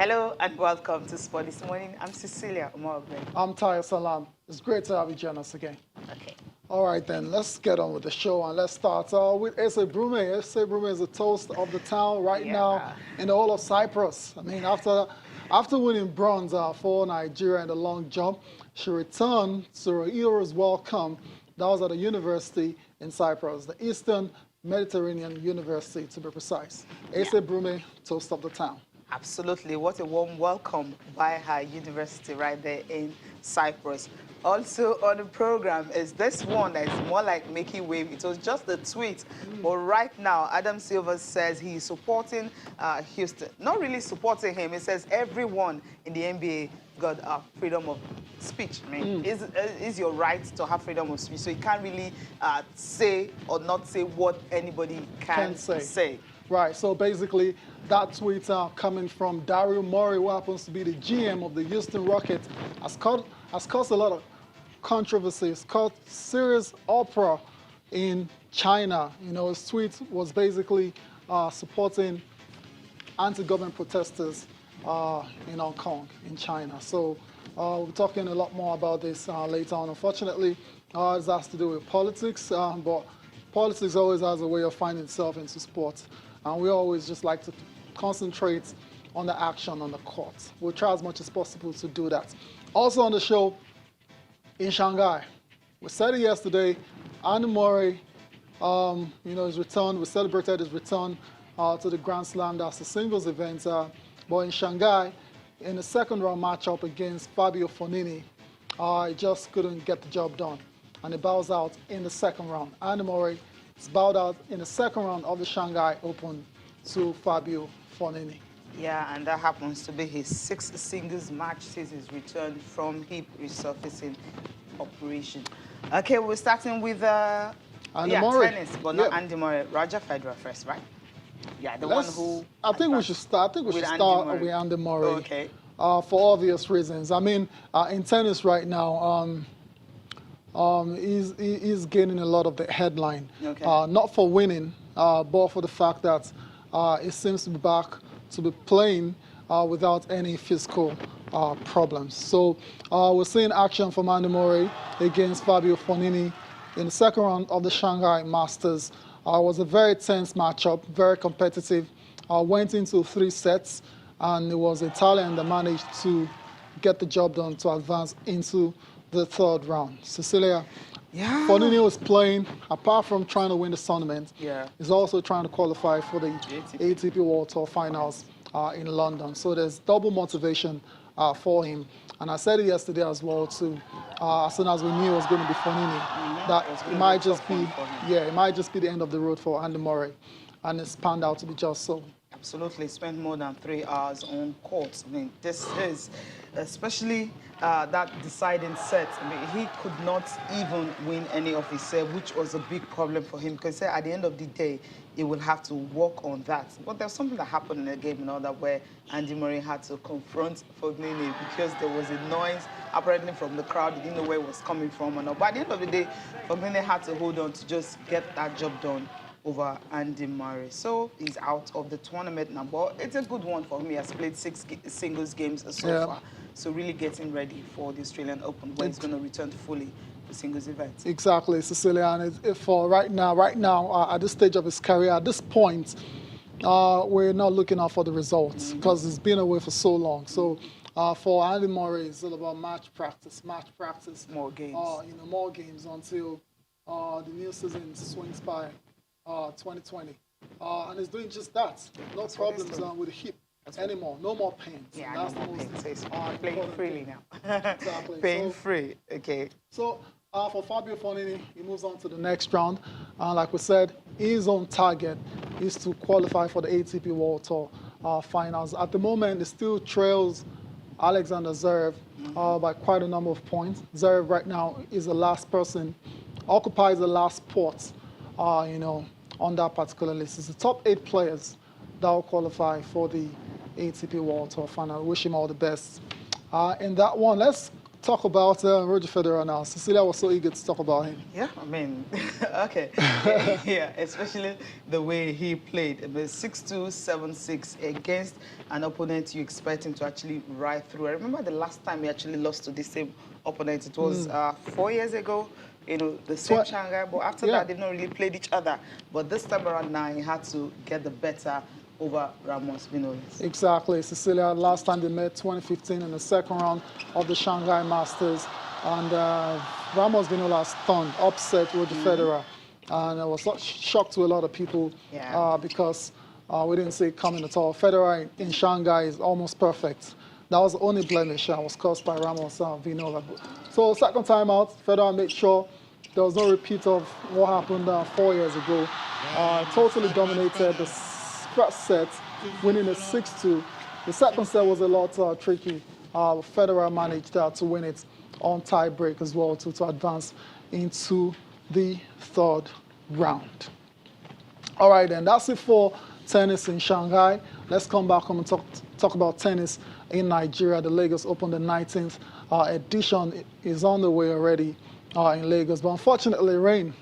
Hello and welcome to Sport This Morning. I'm Cecilia Umar. I'm Tayo Salam. It's great to have you join us again. Okay. All right, then, let's get on with the show and let's start with Ese Brume. Ese Brume is the toast of the town right now in the whole of Cyprus. I mean, after winning bronze for Nigeria in the long jump, she returned to her hero's welcome. That was at a university in Cyprus, the Eastern Mediterranean University, to be precise. Ese Brume, toast of the town. Absolutely. What a warm welcome by her university right there in Cyprus. Also on the program is this one that is more like making wave. It was just a tweet. But right now, Adam Silver says he's supporting Houston. Not really supporting him. He says everyone in the NBA got freedom of speech. I mean, is your right to have freedom of speech. So you can't really say or not say what anybody can say. Right, so basically that tweet coming from Dario Morey, who happens to be the GM of the Houston Rockets, has caused a lot of controversy. It's caused serious uproar in China. You know, his tweet was basically supporting anti-government protesters in Hong Kong, in China. So we'll be talking a lot more about this later on. Unfortunately, it has to do with politics, but politics always has a way of finding itself into sports. And we always just like to concentrate on the action on the court. We'll try as much as possible to do that. Also on the show, in Shanghai, we said it yesterday, Andy Murray, his return, we celebrated his return to the Grand Slam. That's a singles event. But in Shanghai, in the second round matchup against Fabio Fognini, he just couldn't get the job done. And he bows out in the second round. Andy Murray is bowed out in the second round of the Shanghai Open to Fabio Fognini. Yeah, and that happens to be his sixth singles match since his return from hip resurfacing operation. Okay, we're starting with tennis, but not Andy Murray. Roger Federer first, right? Yeah, the one who... I think we should start with Andy Murray. Okay. For obvious reasons. I mean, in tennis right now, he's gaining a lot of the headline. Okay. Not for winning, but for the fact that he seems to be back to be playing without any physical problems. So we're seeing action from Andy Murray against Fabio Fognini in the second round of the Shanghai Masters. It was a very tense matchup, very competitive. Went into 3 sets, and it was Italian that managed to get the job done to advance into the third round. Cecilia, Fognini was playing, apart from trying to win the tournament, he's also trying to qualify for the ATP World Tour Finals in London. So there's double motivation for him. And I said it yesterday as well, too, as soon as we knew it was going to be Fognini, that it might just be the end of the road for Andy Murray. And it's panned out to be just so. Absolutely, spent more than 3 hours on court. I mean, this is, especially that deciding set. I mean, he could not even win any of his set, which was a big problem for him because at the end of the day, he will have to work on that. But there's something that happened in the game, where Andy Murray had to confront Fognini because there was a noise apparently from the crowd. He didn't know where it was coming from. But at the end of the day, Fognini had to hold on to just get that job done over Andy Murray. So he's out of the tournament now. But it's a good one for him. He has played 6 singles games so far. So really getting ready for the Australian Open when he's going to return fully to singles events. Exactly, Cecilia. And for right now, at this stage of his career, at this point, we're not looking out for the results because he's been away for so long. So for Andy Murray, it's all about match practice, more games. More games until the new season swings by 2020. And he's doing just that. No problems with the hip anymore. No more pain. So yeah, that's no more pain. So he's playing freely now. Exactly. Pain-free. Okay. So for Fabio Fognini, he moves on to the next round. Like we said, his own target is to qualify for the ATP World Tour Finals. At the moment, he still trails Alexander Zverev by quite a number of points. Zverev right now is the last person, occupies the last spot, on that particular list. It's the top 8 players that will qualify for the ATP World Tour Final. Wish him all the best in that one. Let's talk about Roger Federer now. Cecilia was so eager to talk about him. Yeah, I mean, okay. Yeah, especially the way he played. I mean, 6-2, 7-6 against an opponent you expect him to actually ride through. I remember the last time he actually lost to the same opponent. It was 4 years ago. You know, the same Shanghai, but after that, they've not really played each other. But this time around now, he had to get the better over Ramos Vinolas. Exactly. Cecilia, last time they met, 2015, in the second round of the Shanghai Masters. And Ramos Vinolas stunned, upset Roger Federer. And I was shocked to a lot of people because we didn't see it coming at all. Federer in Shanghai is almost perfect. That was the only blemish that was caused by Ramos Vinola. So second time out, Federer made sure there was no repeat of what happened 4 years ago. Totally dominated the first set, winning a 6-2. The second set was a lot tricky. Federer managed to win it on tie break as well to advance into the third round. All right, then, that's it for tennis in Shanghai. Let's come back and talk about tennis in Nigeria. The Lagos Open, the 19th edition is on the way already in Lagos. But unfortunately, rain,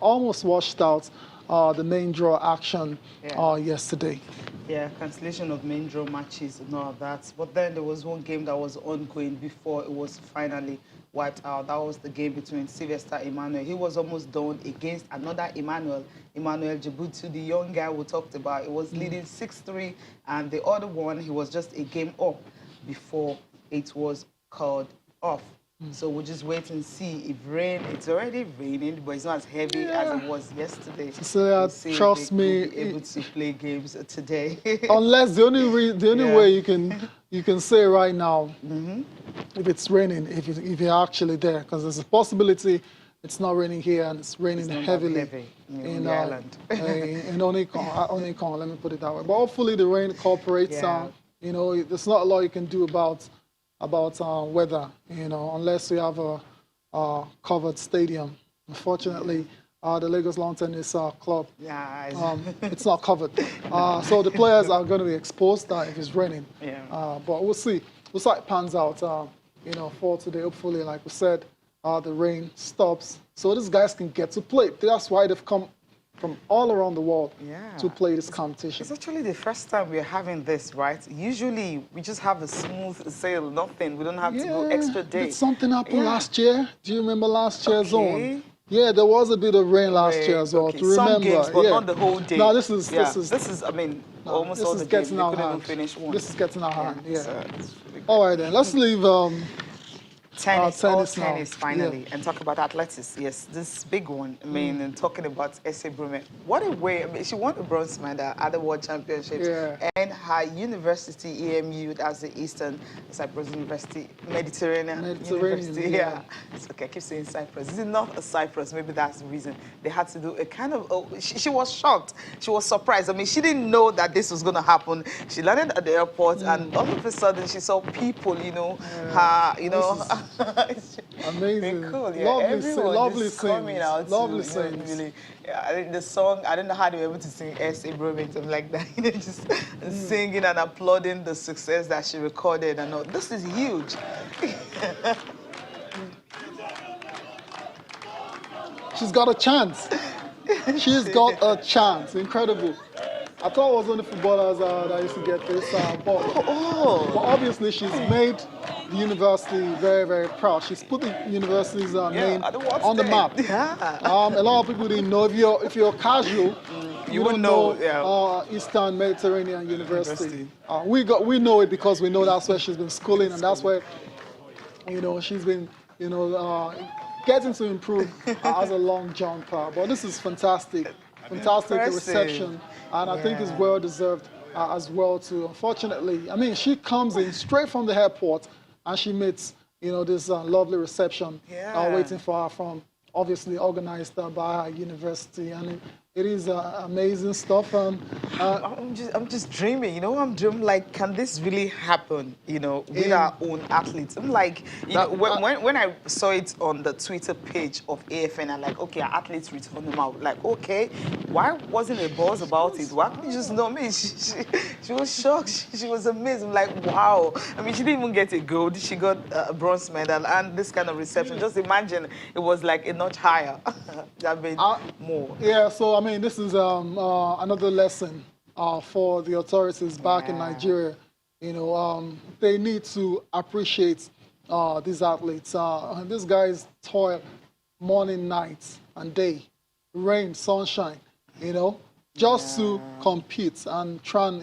almost washed out the main draw action yesterday. Yeah, cancellation of main draw matches and all of that. But then there was one game that was ongoing before it was finally wiped out. That was the game between Sylvester Emmanuel. He was almost done against another Emmanuel Djibouti, the young guy we talked about. He was leading 6-3, and the other one, he was just a game up before it was called off. So we'll just wait and see if it's already raining, but it's not as heavy as it was yesterday. So trust me, be able to play games today. Unless the only way you can say right now, if it's raining, if you're actually there, because there's a possibility it's not raining here and it's raining heavily in the island. in Onikon, let me put it that way. But hopefully the rain cooperates. There's not a lot you can do about weather, unless you have a covered stadium. Unfortunately, the Lagos Lawn Tennis Club, it's not covered. So the players are going to be exposed if it's raining. But we'll see. We'll see how it pans out, for today. Hopefully, like we said, the rain stops so these guys can get to play. That's why they've come from all around the world to play this competition. It's actually the first time we're having this, right? Usually, we just have a smooth sail, nothing. We don't have to go extra day. Did something happen last year? Do you remember last year's zone? Yeah, there was a bit of rain last year as well. To remember, some games, but not the whole day. No, this is. I mean, almost all the games. We couldn't even finish one. This is getting out of hand. All right then, let's leave. Tennis finally, and talk about athletics. Yes, this big one. I mean, and talking about Ese Brume. What a way! I mean, she won the bronze medal at the World Championships, and her university, EMU, that's the Eastern Cyprus University, Mediterranean University. Yeah, it's okay. I keep saying Cyprus. This is not a Cyprus. Maybe that's the reason they had to do a kind of. She was shocked. She was surprised. I mean, she didn't know that this was going to happen. She landed at the airport, and all of a sudden, she saw people. Amazing. Cool, yeah. Lovely coming out lovely scenes. Really, I think the song, I don't know how they were able to sing Ese Brume and something like that. Just singing and applauding the success that she recorded and all. This is huge. She's got a chance. She's got a chance. Incredible. I thought it was only footballers that used to get this, but obviously she's made the university very, very proud. She's put the university's name on the map. A lot of people didn't know. If you're casual, you wouldn't know Eastern Mediterranean University. We know it because we know that's where she's been schooling, and that's where she's been getting to improve as a long jumper. But this is fantastic. Fantastic reception, and I think it's well deserved as well too. Unfortunately, I mean, she comes in straight from the airport and she meets this lovely reception waiting for her, from obviously organized by her university, and It is amazing stuff, and I'm just dreaming, you know. I'm dreaming like, can this really happen, you know, with in our own athletes? I'm like, you know, that, when I saw it on the Twitter page of AFN, I'm like, okay, our athletes return them out. Like, okay, why wasn't a buzz about it? Why couldn't you just know me? She was shocked. She was amazed. I'm like, wow. I mean, she didn't even get a gold. She got a bronze medal, and this kind of reception. Just imagine it was like a notch higher. That made more. yeah. So I mean, this is another lesson for the authorities back in Yeah. Nigeria. You know, they need to appreciate these athletes. These guys toil morning, night, and day, rain, sunshine. You know, just to compete and try and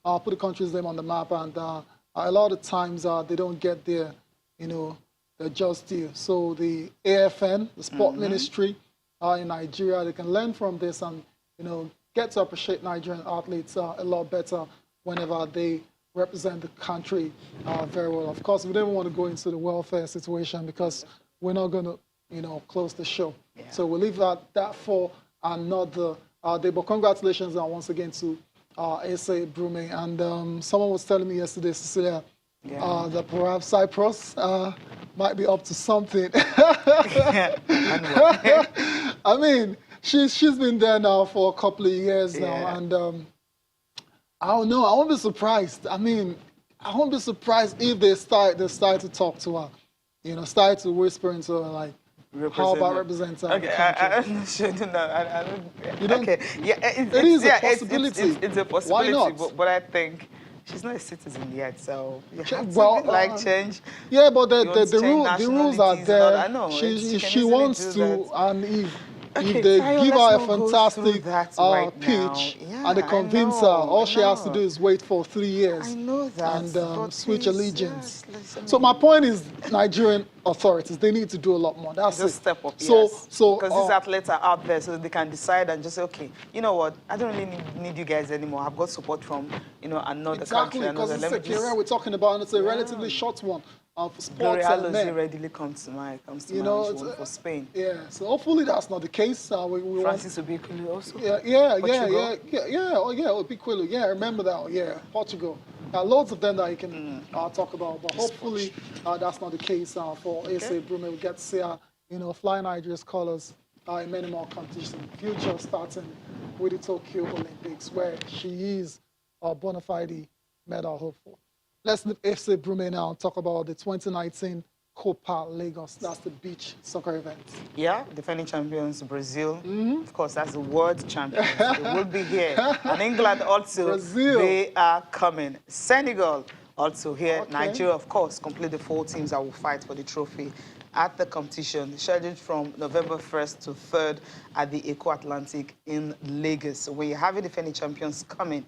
put the country's name on the map. And a lot of times they don't get there. You know, they're just due. So the AFN, the Sport Ministry in Nigeria, they can learn from this and get to appreciate Nigerian athletes a lot better whenever they represent the country very well. Of course, we don't want to go into the welfare situation because we're not going to, close the show. Yeah. So we'll leave that for another day. But congratulations once again to Ese Brume. And someone was telling me yesterday, Cecilia, that perhaps Cyprus might be up to something. I mean, she's been there now for a couple of years now, and I don't know. I won't be surprised. I mean, I won't be surprised if they start to talk to her, start to whisper into her like, how about represent her? Okay, I'm not sure. No, I don't. You don't. Okay, yeah, it is a possibility. It's a possibility. Why not? But I think she's not a citizen yet, so you have well, to like change. Yeah, but the rules are there. I know. She wants to, and if they Tayo, give her a let's not fantastic pitch and they convince her, all she has to do is wait for 3 years I know that, and switch allegiance. Yes, so my point is, Nigerian authorities, they need to do a lot more. That's just it. step up, so because these athletes are out there, so they can decide and just say, okay, you know what, I don't really need you guys anymore. I've got support from another country. Exactly, because it's a career we're talking about, and it's a relatively short one. For sports and men. readily comes to mind. For Spain. Yeah, so hopefully that's not the case. We Francis Obikwelu also. Yeah. Oh yeah, Obikwelu. Yeah, I remember that. Yeah, Portugal. Loads of them that you can talk about, but hopefully that's not the case for Ese Brume. We get to see her, fly Nigeria's colours in many more competitions. Future starting with the Tokyo Olympics, where she is a bona fide medal hopeful. Let's leave Ese Brume now and talk about the 2019 Copa Lagos. That's the beach soccer event. Yeah, defending champions, Brazil. Of course, that's the world champions. They will be here. And England also, Brazil. They are coming. Senegal also here. Okay. Nigeria, of course, complete the 4 teams that will fight for the trophy at the competition, scheduled from November 1st to 3rd at the Eco Atlantic in Lagos. So we have the defending champions coming.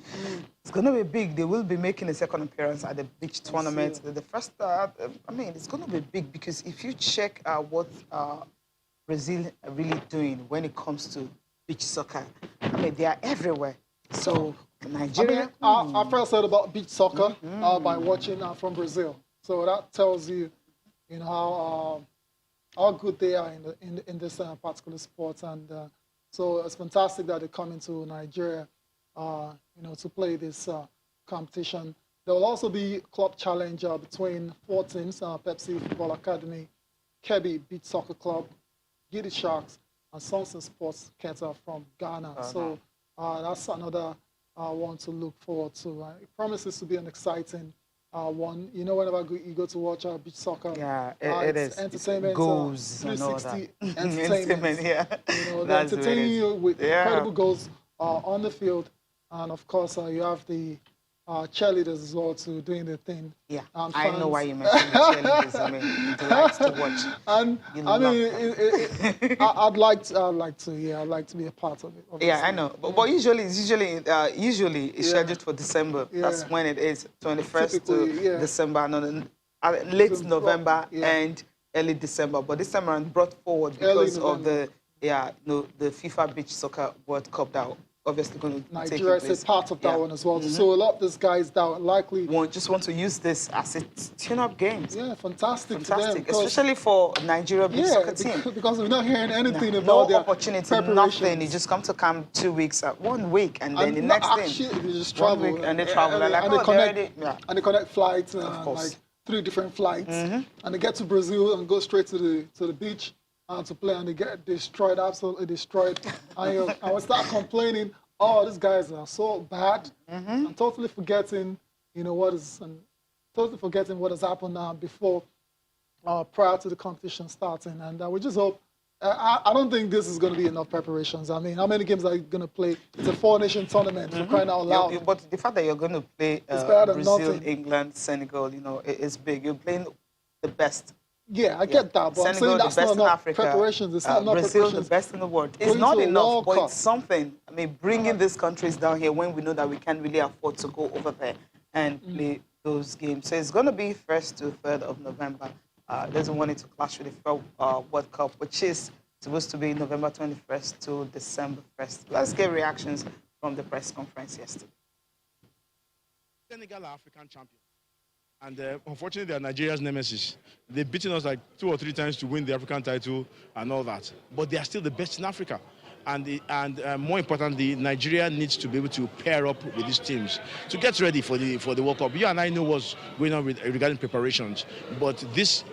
It's going to be big. They will be making a second appearance at the beach tournament. The first, I mean, it's going to be big because if you check what Brazil are really doing when it comes to beach soccer, I mean, they are everywhere. So Nigeria... I first heard about beach soccer by watching from Brazil. So that tells you, how good they are in this particular sport, and so it's fantastic that they're coming to Nigeria, to play this competition. There will also be club challenge between 4 teams: Pepsi Football Academy, Kebbi Beach Soccer Club, Giddy Sharks, and Sonson Sports Keta from Ghana. So that's another one to look forward to. It promises to be an exciting one. Whenever you go to watch beach soccer, it is entertainment, it goes 360 entertainment. They're That's entertaining you with incredible goals on the field, and of course you have the cheerleaders as well too, doing their thing. Yeah, I know why you mentioned the cheerleaders. I mean, it likes to watch. And I mean, I'd like to be a part of it. Obviously. Yeah, I know. But usually it's scheduled for December. Yeah. That's when it is, 21st to December, late November and early December. But this time around brought forward because of the FIFA Beach Soccer World Cup that obviously going to take Nigeria place. is a part of that one as well. So a lot of these guys that are likely just want to use this as a tune-up games. Yeah, fantastic. Fantastic, especially for Nigeria beach soccer team. Because we're not hearing anything about no their opportunity, nothing. You just come to camp 2 weeks, 1 week, and then the next actually, thing. they just travel. 1 week and they travel. And they connect flights, like 3 different flights, and they get to Brazil and go straight to the beach to play, and they get destroyed, absolutely destroyed. And I would start complaining, oh, these guys are so bad, and totally forgetting, totally forgetting what has happened before, prior to the competition starting. And we just hope. I don't think this is going to be enough preparations. I mean, how many games are you going to play? It's a 4-nation tournament, for crying out loud. But the fact that you're going to play Brazil, England, Senegal, it's big. You're playing the best. Yeah, I get that, but Senegal, I'm saying that's the best not in enough Africa. preparations. It's not enough Brazil, preparations. the best in the world. It's Going not to a enough, World but Cup. it's something. I mean, bringing these countries down here when we know that we can't really afford to go over there and play those games. So it's going to be 1st to 3rd of November. Doesn't want it to clash with the World Cup, which is supposed to be November 21st to December 1st. Let's get reactions from the press conference yesterday. Senegal are African champions. And unfortunately, they are Nigeria's nemesis. They've beaten us like 2 or 3 times to win the African title and all that. But they are still the best in Africa. And more importantly, Nigeria needs to be able to pair up with these teams to get ready for the World Cup. You and I know what's going on regarding preparations. But this,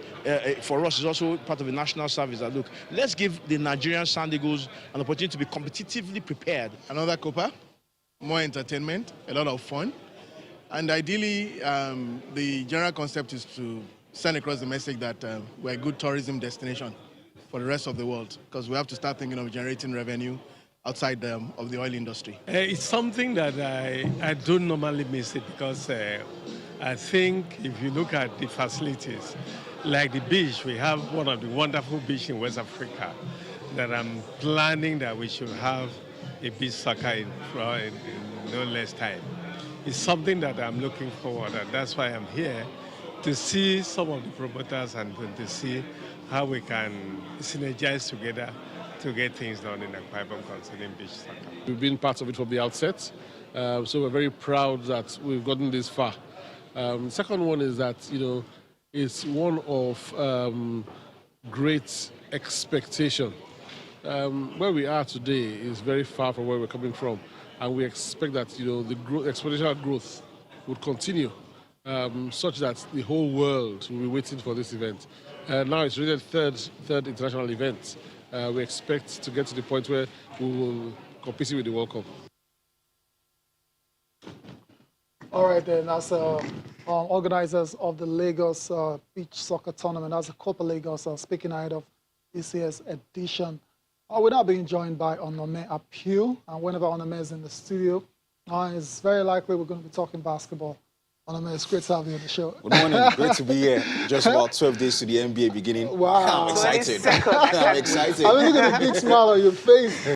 for us, is also part of the national service. That, look, let's give the Nigerian Sand Eagles an opportunity to be competitively prepared. Another Copa, more entertainment, a lot of fun. And ideally, the general concept is to send across the message that we're a good tourism destination for the rest of the world, because we have to start thinking of generating revenue outside of the oil industry. It's something that I don't normally miss it, because I think if you look at the facilities, like the beach, we have one of the wonderful beaches in West Africa that I'm planning that we should have a beach soccer in no less time. It's something that I'm looking forward, and that's why I'm here, to see some of the promoters and to see how we can synergize together to get things done in Akwa Ibom concerning beach soccer. We've been part of it from the outset, so we're very proud that we've gotten this far. Second one is that, it's one of great expectation. Where we are today is very far from where we're coming from, and we expect that the exponential growth would continue, such that the whole world will be waiting for this event. Now it's really the third international event. We expect to get to the point where we will compete with the World Cup. All right, then, as organizers of the Lagos Beach Soccer Tournament, as a Copa Lagos, speaking ahead of this year's edition, we're now being joined by Onome Appeal, and whenever Onome is in the studio, it's very likely we're going to be talking basketball. Onome, it's great to have you on the show. Good morning, great to be here. Just about 12 days to the NBA beginning. Wow. I'm excited. I'm excited. I mean, look at the big smile on your face.